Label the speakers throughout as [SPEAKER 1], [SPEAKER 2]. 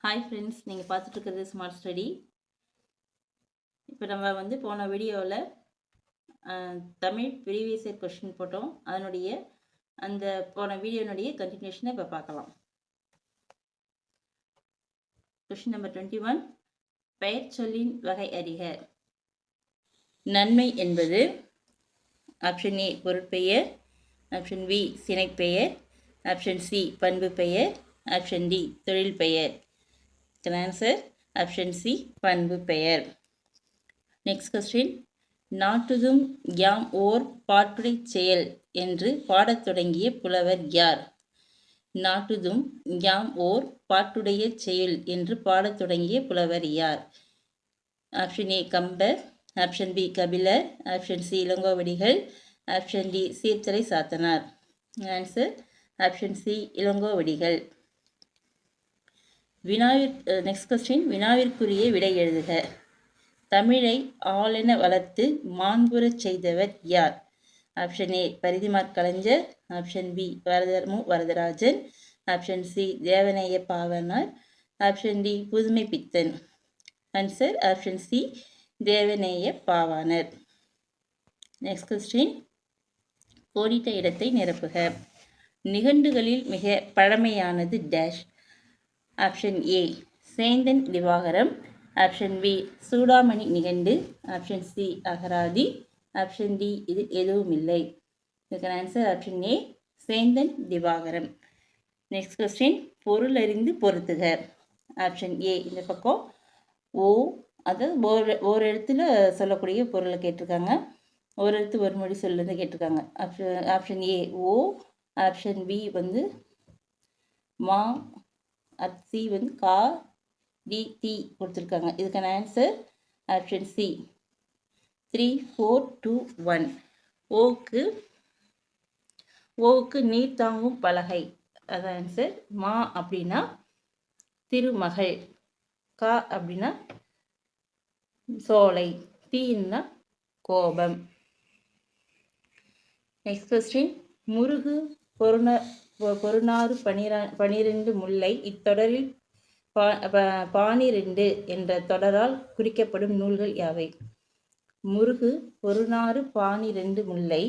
[SPEAKER 1] Hi friends, நீங்கள் பார்த்துட்டு இருக்கிறது ஸ்மார்ட் ஸ்டடி. இப்போ நம்ம போன வீடியோவில் தமிழ் ப்ரீவியஸ் இயர் கொஸ்டின் போட்டோம். அதனுடைய அந்த போன வீடியோனுடைய கண்டினியூஷனை இப்போ பார்க்கலாம். கொஸ்டின் நம்பர் 21, பெயர் சொல்லின் வகை அறிக. நன்மை என்பது ஆப்ஷன் ஏ பொருட்பெயர், ஆப்ஷன் பி சினைப்பெயர், ஆப்ஷன் சி பண்பு பெயர், ஆப்ஷன் டி தொழில் பெயர். ஆன்சர் ஆப்ஷன் சி பண்பு பெயர். நெக்ஸ்ட் கொஸ்டின், நாட்டுதும் யாம் ஓர் பாட்டுடை செயல் என்று பாடத் தொடங்கிய புலவர் யார்? நாட்டுதும் யாம் ஓர் பாட்டுடைய செயல் என்று பாடத் தொடங்கிய புலவர் யார்? Option A Kambar, option B Kapilar, option C Ilangovadigal, option D Seerthalai Sathanar. Answer option C Ilangovadigal. Next question, வினாவிற்குரிய விடை எழுதுக. தமிழை ஆளென வளர்த்து மாண்புறச் செய்தவர் யார்? Option A Parithimar Kalaignar, option B Varadarajan, option C Devaneya Pavanar, option D Pudhumai Pithan. Answer option C Devaneya Pavanar. Next question, கோடிட்ட இடத்தை நிரப்புக. நிகண்டுகளில் மிக பழமையானது dash. Option A Sendan Divakaram, option B Choodamani Nigandu, option C அகராதி, ஆப்ஷன் டி இது எதுவும் இல்லை. இதுக்கான answer option A Sendan Divakaram. Next question, பொருள் அறிந்து பொருத்துக. ஆப்ஷன் ஏ இந்த பக்கம் ஓ, அதாவது ஒரு எழுத்துல சொல்லக்கூடிய பொருளை கேட்டிருக்காங்க. ஒரு எழுத்து ஒரு மொழி சொல்லுறது கேட்டிருக்காங்க. ஆப்ஷன் ஏ ஓ, ஆப்ஷன் பி மா, சி கா, டி டி கொடுத்துருக்காங்க. இதுக்கான ஆன்சர் ஆப்ஷன் சி 3, 4, 2, 1. ஓவுக்கு நீர் தாங்கும் பலகை. அதான் ஆன்சர். மா அப்படின்னா திருமகள், கா அப்படின்னா சோலை, தீன்னா கோபம். நெக்ஸ்ட் கொஸ்டின், முருகு பொருநாறு 12 முல்லை இத்தொடரில் 12 என்ற தொடரால் குறிக்கப்படும் நூல்கள் யாவை? முருகு பொருநாறு 12 முல்லை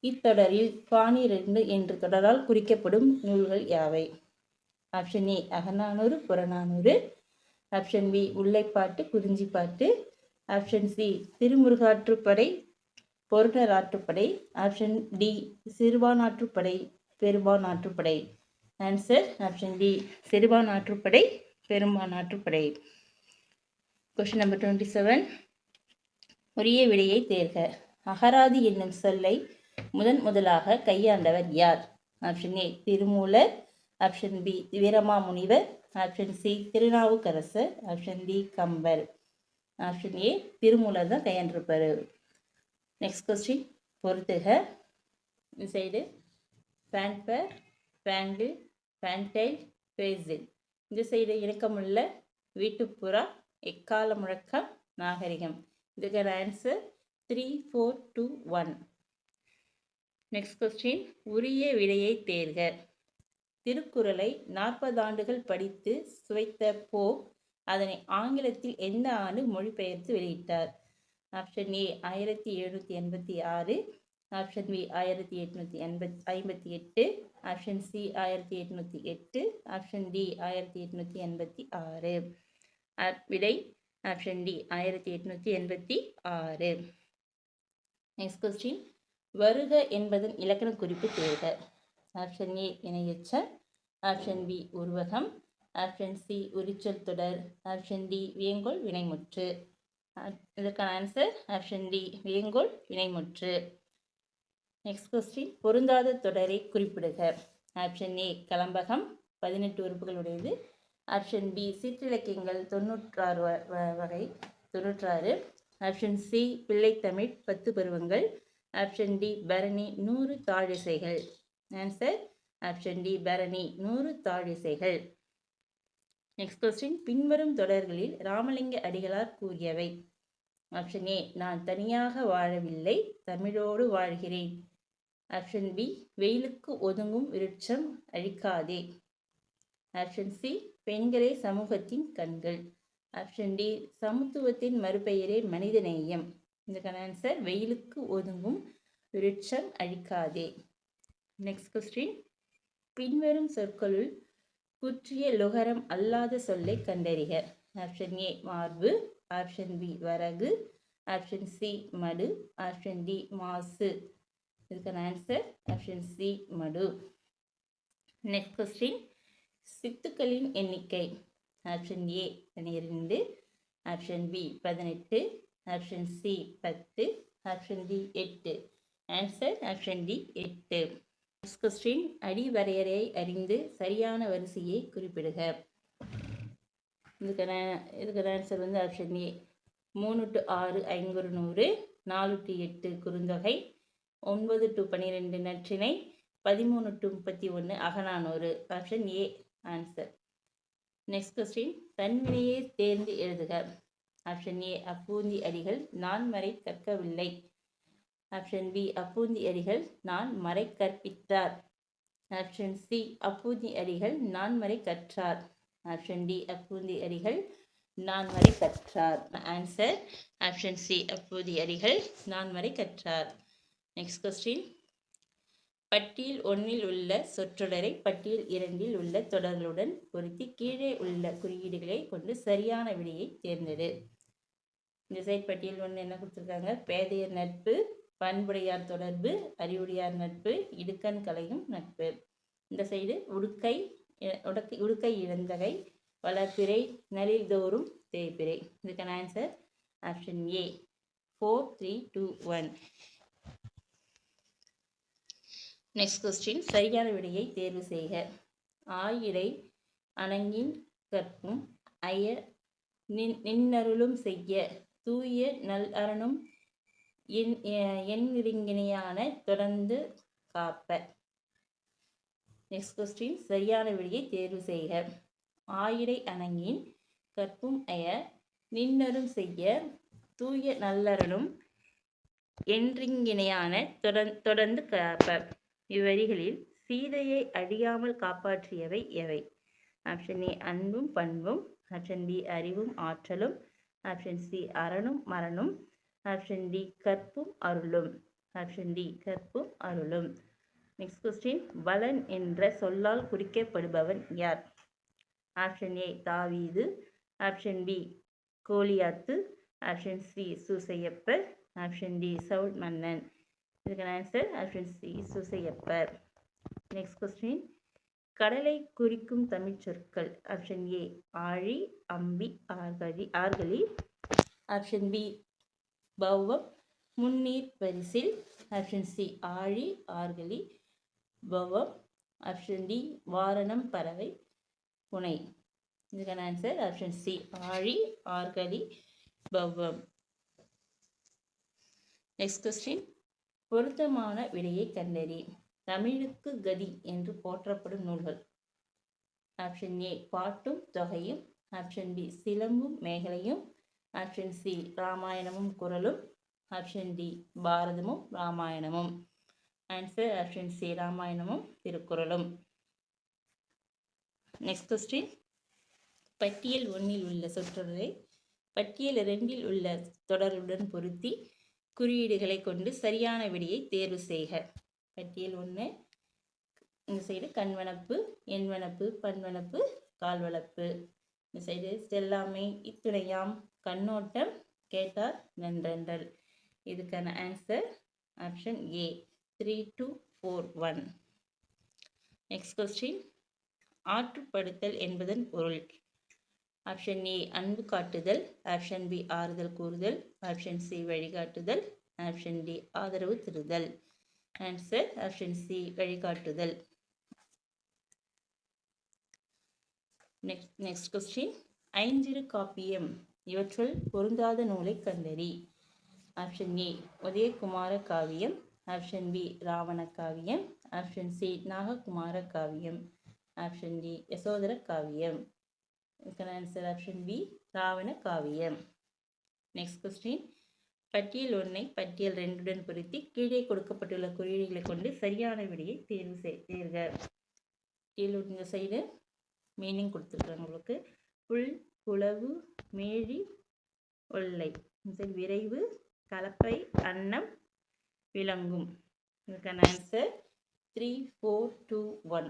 [SPEAKER 1] இத்தொடரில் 12 என்ற தொடரால் குறிக்கப்படும் நூல்கள் யாவை? Option A Akananuru Purananuru, option B Mullaipattu Kurinjipattu, option C Thirumurugatruppadai Porunaratruppadai, option D Sirupanatruppadai Perumpanatruppadai. Answer option D Sirupanatruppadai Perumpanatruppadai. Question number 27, உரிய விடையை தேர்க. அகராதி என்னும் சொல்லை முதலாக கையாண்டவர் யார்? Option A Thirumoolar, option B Veeramamunivar, option C Thirunavukkarasar, option D Kambar. Option A Thirumoolar தான் கையாண்டிருப்பாரு. நெக்ஸ்ட் கொஸ்டின், பொறுத்துக. இந்த சைடு பேன்பர், பேங்கிள், பேண்டைல், பேசில். இந்த சைடு இணக்கமுள்ள வீட்டுப்புறா, எக்கால முழக்கம், நாகரிகம். இதுக்கான ஆன்சர் 3, 4, 2, 1. நெக்ஸ்ட் கொஸ்டின், உரிய விடையை தேர்க. திருக்குறளை 40 ஆண்டுகள் படித்து சுவைத்த போப் அதனை ஆங்கிலத்தில் எந்த ஆண்டு மொழிபெயர்த்து வெளியிட்டார்? Option A 1786, option B 1858, option C 1808, option D 1886. விடை ஆப்ஷன் டி 1886. நெக்ஸ்ட் கொஸ்டின், வருக என்பதன் இலக்கண குறிப்பு தேர்க. ஆப்ஷன் ஏ இணையச்ச, ஆப்ஷன் பி உருவகம், ஆப்ஷன் சி உரிச்சொல் தொடர், ஆப்ஷன் டி வியங்கோள் வினைமுற்று. இதற்கான ஆன்சர் ஆப்ஷன் டி வியங்கோள் வினைமுற்று. நெக்ஸ்ட் கொஸ்டின், பொருந்தாத தொடரை குறிப்பிடுக. ஆப்ஷன் ஏ கலம்பகம் 18 உறுப்புகள் உடையது, ஆப்ஷன் பி சிற்றிலக்கியங்கள் 96 வகை 96, ஆப்ஷன் சி பிள்ளைத்தமிழ் 10 பருவங்கள், ஆப்ஷன் டி பரணி 100 தாழிசைகள். ஆன்சர் ஆப்ஷன் டி பரணி 100 தாழிசைகள். நெக்ஸ்ட் கொஸ்டின், பின்வரும் தொடர்களில் ராமலிங்க அடிகளார் கூறியவை? ஆப்ஷன் ஏ நான் தனியாக வாழவில்லை, தமிழோடு வாழ்கிறேன், ஆப்ஷன் பி வெயிலுக்கு ஒதுங்கும் விருட்சம் அழிக்காதே, ஆப்ஷன் சி பெண்களே சமூகத்தின் கண்கள். ஆப்ஷன் டி சமத்துவத்தின் மறுபெயரே மனிதநேயம். இதுக்கான ஆன்சர் வெயிலுக்கு ஒதுங்கும் விருட்சம் அழிக்காதே. நெக்ஸ்ட் கொஸ்டின், பின்வரும் சொற்களுள் குற்றிய லுகரம் அல்லாத சொல்லை கண்டறிக. ஆப்ஷன் ஏ மார்பு, ஆப்ஷன் பி வரகு, ஆப்ஷன் சி மடு, ஆப்ஷன் டி மாசு. இதுக்கான ஆன்சர் ஆப்ஷன் சி மடு. நெக்ஸ்ட் கொஸ்டின், சித்துக்களின் எண்ணிக்கை. Option A 12, option B 18, option C 10, option D 8. Answer option D 8. Next question, அடி வரையறையை அறிந்து சரியான வரிசையை குறிப்பிடுக. இதுக்கான ஆன்சர் ஆப்ஷன் ஏ 3 to 6 ஐங்குறு 100, 4 to 8 Kurunthogai, 9 to 12 Natrinai, 13 to 31 Akananuru. Option A answer. Next question, தன்வினையை தேர்ந்து எழுதுக. ஆப்ஷன் ஏ அப்பூந்தி அடிகள் நான் மறை கற்கவில்லை. ஆப்ஷன் பி அப்பூந்தி அடிகள் நான் மறை கற்பித்தார். ஆப்ஷன் சி அப்பூந்தி அடிகள் நான் மறை கற்றார். ஆப்ஷன் டி அப்பூந்தி அடிகள் நான் மறை கற்றார். ஆன்சர் ஆப்ஷன் சி அப்பூந்தி அடிகள் நான் மறை கற்றார். நெக்ஸ்ட் கொஸ்டின், பட்டியல் 1 உள்ள சொற்றொடரை பட்டியல் 2 உள்ள தொடர்களுடன் பொருத்தி கீழே உள்ள குறியீடுகளை கொண்டு சரியான விடையை தேர்ந்தெடு. இந்த சைட் பட்டியல் 1 என்ன கொடுத்துருக்காங்க? பேதையர் நட்பு, பண்புடையார் தொடர்பு, அறிவுடையார் நட்பு, இடுக்கண் கலையும் நட்பு. இந்த சைடு உடுக்கை இழந்தகை, வளர்ப்பிறை, நலில் தோறும் தேய்பிறை. இதுக்கான ஆன்சர் ஆப்ஷன் ஏ 4, 3, 2, 1. நெக்ஸ்ட் கொஸ்டின், சரியான விடையை தேர்வு செய்க. ஆயிடை அணங்கின் கற்பும் அய நின்னருளும் செய்ய தூய நல் அரணும் எண்ணிருங்கிணையான தொடர்ந்து காப்ப. நெக்ஸ்ட் கொஸ்டின், சரியான விடையை தேர்வு செய்க. ஆயிடை அணங்கின் கற்பும் அய நின்னரும் செய்ய தூய நல்லரணும் என்றிங்கிணையான தொடர்ந்து காப்ப. இவ்வரிகளில் சீதையை அழியாமல் காப்பாற்றியவை எவை? ஆப்ஷன் ஏ அன்பும் பண்பும், ஆப்ஷன் பி அறிவும் ஆற்றலும், ஆப்ஷன் சி அரணும் மரணும், ஆப்ஷன் டி கற்பும் அருளும். ஆப்ஷன் டி கற்பும் அருளும். நெக்ஸ்ட் கொஸ்டின், வலன் என்ற சொல்லால் குறிக்கப்படுபவன் யார்? Option A Thaveethu, option B Goliyathu, option C Soosaiyappar, option D Savul மன்னன். இதுக்கான answer option C Soosaiyappar. Next question, கடலை குறிக்கும் தமிழ் சொற்கள். ஆப்ஷன் ஏ ஆழி, அம்பி, ஆர்கலி, ஆப்ஷன் பி பௌவம், முன்னீர் பரிசில், ஆப்ஷன் சி ஆழி, ஆர்கலி, பௌவம், ஆப்ஷன் டி வாரணம், பறவை, புனை. இதுக்கான ஆன்சர் ஆப்ஷன் சி ஆழி, ஆர்கலி, பௌவம். நெக்ஸ்ட் கொஸ்டின், பொருத்தமான விடையை கண்டறி. தமிழுக்கு கதி என்று போற்றப்படும் நூல்கள். ஆப்ஷன் ஏ பாட்டும் தொகையும், ஆப்ஷன் பி சிலம்பும் மேகலையும், ஆப்ஷன் சி ராமாயணமும் குறளும், ஆப்ஷன் டி பாரதமும் ராமாயணமும். ஆன்சர் ஆப்ஷன் சி ராமாயணமும் திருக்குறளும். நெக்ஸ்ட் கொஸ்டின், பட்டியல் 1 உள்ள சொற்றொடரை பட்டியல் 2 உள்ள தொடருடன் பொருத்தி குறியீடுகளை கொண்டு சரியான விடையை தேர்வு செய்க. பட்டியல் 1 இந்த சைடு கண்வனப்பு, எண்வனப்பு, பண்வனப்பு, கால்வளப்பு. இந்த சைடு செல்லாமை, இத்துணையாம், கண்ணோட்டம், கேட்டார், நன்றன்றல். இதுக்கான answer option A 3, 2, 4, 1. Next question, ஆற்றுப்படுத்தல் என்பதன் பொருள். ஆப்ஷன் ஏ அன்பு காட்டுதல், ஆப்ஷன் பி ஆறுதல் கூறுதல், ஆப்ஷன் சி வழிகாட்டுதல், ஆப்ஷன் டி ஆதரவு தருதல். ஆன்சர் ஆப்ஷன் சி வழிகாட்டுதல். நெக்ஸ்ட் கொஸ்டின், ஐஞ்சிறு காப்பியம் இவற்றுள் பொருந்தாத நூலை கண்டறி. Option A Udayakumar Kaviyam, option B Ravana Kaviyam, option C Nagakumara Kaviyam, option D Yasodhara காவியம். இதுக்கான ஆன்சர் ஆப்ஷன் பி ராவண காவியம். நெக்ஸ்ட் கொஸ்டின், பட்டியல் 1 பட்டியல் 2 பொருத்தி கீழே கொடுக்கப்பட்டுள்ள குறியீடுகளை கொண்டு சரியான விடையை தேர்க. பட்டியல் இந்த சைடு மீனிங் கொடுத்துருக்காங்க உங்களுக்கு. புல், புலவு, மேழி, ஒல்லை. விரைவு, கலப்பை, அன்னம், விளங்கும். இதுக்கான ஆன்சர் 3, 4, 2, 1.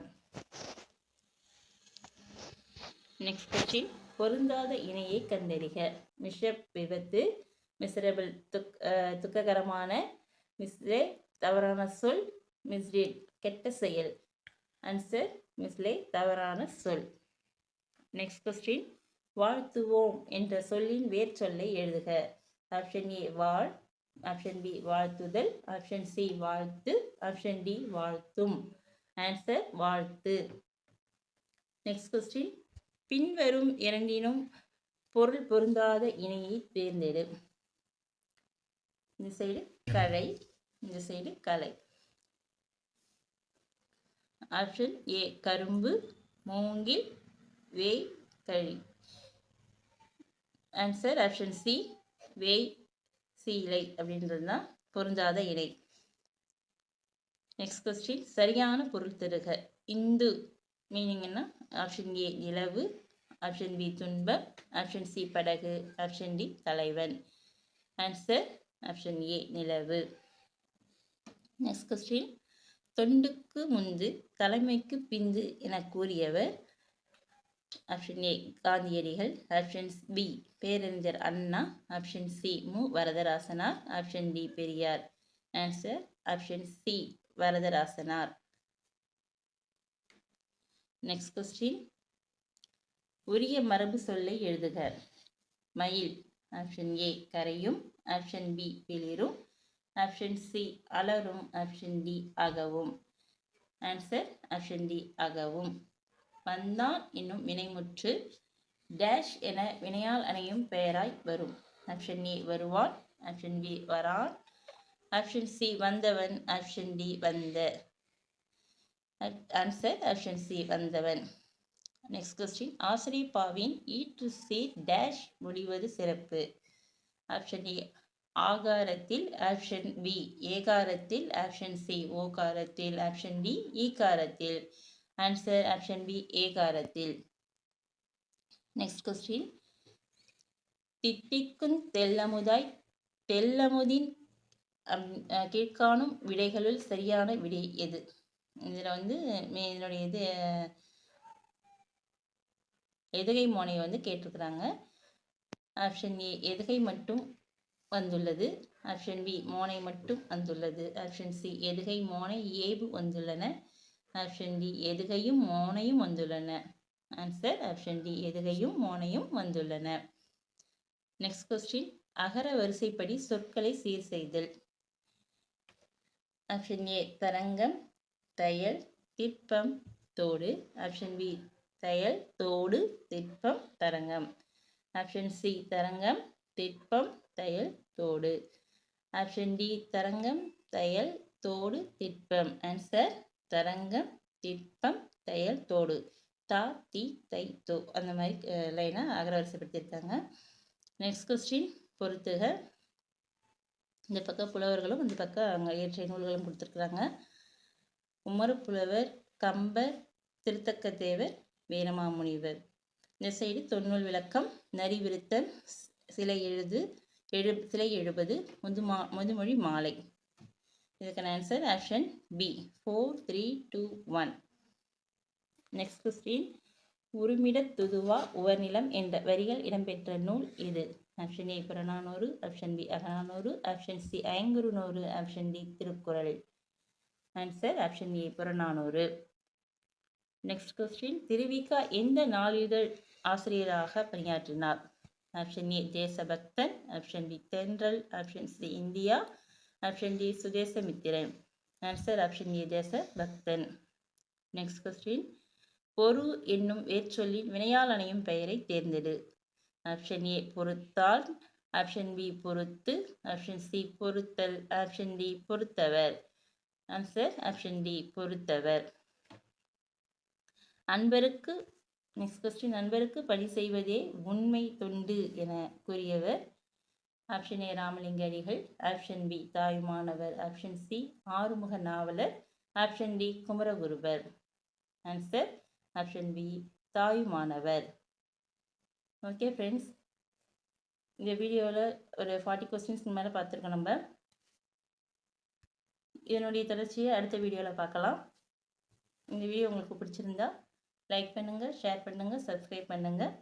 [SPEAKER 1] Next question. பொருந்தாத இணையை கண்டறிக. மிஷப் விபத்து, மிசரபிள் துக்ககரமான, மிஸ்லே தவறான சொல், மிஸ்ரீட் கெட்ட செயல். ஆன்சர் மிஸ்லே தவறான சொல். Next question. வாழ்த்துவோம் என்ற சொல்லின் வேர் சொல்லை எழுதுக. ஆப்ஷன் ஏ வாழ், ஆப்ஷன் பி வாழ்த்துதல், ஆப்ஷன் சி வாழ்த்து, ஆப்ஷன் டி வாழ்த்தும். ஆன்சர் வாழ்த்து. Next question. பின்வரும் இரண்டினும் பொருள் பொருந்தாத இணையை தேர்ந்தெடு. இந்த சைடு கலை, இந்த சைடு கலை. ஆப்ஷன் ஏ கரும்பு, மூங்கில், வேய், கழி. ஆன்சர் ஆப்ஷன் சி வேய், சீலை அப்படின்றது தான் பொருந்தாத இணை. Next question. சரியான பொருள் தருக. இந்து மீனிங் என்ன? ஆப்ஷன் ஏ நிலவு, ஆப்ஷன் பி துன்பம், ஆப்ஷன் சி படகு, ஆப்ஷன் டி தலைவன். ஆன்சர் ஆப்ஷன் ஏ நிலவு. Next question. தொண்டுக்கு முந்து தலைமைக்கு பிந்து என கூறியவர். ஆப்ஷன் ஏ காந்தியடிகள், ஆப்ஷன் பி பேரறிஞர் அண்ணா, option C Mu Varadarasanar, option D Periyar. Answer option C Varadarasanar. Next question. உரிய மரபு சொல்லை எழுதுக. மயில், ஆப்ஷன் ஏ கரையும், ஆப்ஷன் பி பிளிரும், ஆப்ஷன் சி அலரும், ஆப்ஷன் டி அகவும். ஆன்சர் ஆப்ஷன் டி அகவும். வந்தான் என்னும் வினைமுற்று டேஷ் என வினையால் அணையும் பெயராய் வரும். ஆப்ஷன் ஏ வருவான், ஆப்ஷன் பி வரான், ஆப்ஷன் சி வந்தவன், ஆப்ஷன் டி வந்த. ஆன்சர் ஆப்ஷன் சி வந்தவன். Next question. ஆசிரியர் பாவின் ஈற்று சீர் டேஷ் முடிவது சிறப்பு. ஆப்ஷன் ஏ ஆகாரத்தில், ஆப்ஷன் பி ஏகாரத்தில், ஆப்ஷன் சி ஓகாரத்தில், ஆப்ஷன் டி ஈகாரத்தில். ஆன்சர் ஆப்ஷன் பி ஏகாரத்தில். Next question. தித்திக்கும் தெல்லமுதாய் தெல்லமுதின் கீழ்காணும் விடைகளுள் சரியான விடை எது? இதில் இதனுடைய இது எதுகை மோனையை கேட்டிருக்கிறாங்க. ஆப்ஷன் ஏ எதுகை மட்டும் வந்துள்ளது, ஆப்ஷன் பி மோனை மட்டும் வந்துள்ளது, ஆப்ஷன் சி எதுகை மோனை ஏபு வந்துள்ளன, ஆப்ஷன் டி எதுகையும் மோனையும் வந்துள்ளன. ஆன்சர் ஆப்ஷன் டி எதுகையும் மோனையும் வந்துள்ளன. Next question. அகர வரிசைப்படி சொற்களை சீர் செய்தல். ஆப்ஷன் ஏ தரங்கம், தையல், திட்பம், தோடு, ஆப்ஷன் பி தையல், தோடு, திட்பம், தரங்கம், ஆப்ஷன் சி தரங்கம், திட்பம், தையல், தோடு, ஆப்ஷன் டி தரங்கம், தையல், தோடு, திட்பம். ஆன்சர் தரங்கம், திட்பம், தையல், தோடு. தா, தி, தை, தோ அந்த மாதிரி லைனாக அகரவரிசைப்படுத்தியிருக்காங்க. Next question. பொறுத்துக. இந்த பக்கம் புலவர்களும் இந்த பக்கம் அங்கே இயற்றிய நூல்களும் கொடுத்துருக்குறாங்க. உமறுப்புலவர், கம்பர், திருத்தக்க தேவர், வீரமாமுனிவர். இந்த சைடு தொன்னூல் விளக்கம், நரிவிருத்தம், சிலை எழுபது, முதுமொழி மாலை. இதுக்கான answer option B 4, 3, 2, 1. Next question. உருமிடத்துதுவா உவர்நிலம் என்ற வரிகள் இடம்பெற்ற நூல் இது. Option A Purananuru, option B Akananuru, option C Ainkurunuru, option D Thirukkural. Answer option A Purananuru. Next question. Thiruvika எந்த நாளிதழ் ஆசிரியராக பணியாற்றினார்? Option A Desabakthan, option B Thendral, option C India, option D Swadesamitran. Answer option A Desabakthan. Next question. பொரு என்னும் வேர்ச்சொல்லின் வினையால் அணையும் பெயரை தேர்ந்தெடு. ஆப்ஷன் ஏ பொறுத்தால், ஆப்ஷன் பி பொறுத்து, ஆப்ஷன் சி பொறுத்தல், ஆப்ஷன் டி பொறுத்தவர். ஆன்சர் ஆப்ஷன் டி பொறுத்தவர். அன்பருக்கு நெக்ஸ்ட் கொஸ்டின். அன்பருக்கு பணி செய்வதே உண்மை தொண்டு என கூறியவர். Option A Ramalinga Adigal, option B Thayumanavar, option C Arumuga Navalar, option D Kumaragurupara. Answer option B Thayumanavar. Okay friends, இந்த வீடியோவில் ஒரு 40 கொஸ்டின்ஸ்க்கு மேலே பார்த்துருக்கோம் நம்ம. இதனுடைய தொடர்ச்சியை அடுத்த வீடியோவில் பார்க்கலாம். இந்த வீடியோ உங்களுக்கு பிடிச்சிருந்தா லைக் பண்ணுங்கள், ஷேர் பண்ணுங்கள், சப்ஸ்கிரைப் பண்ணுங்கள்.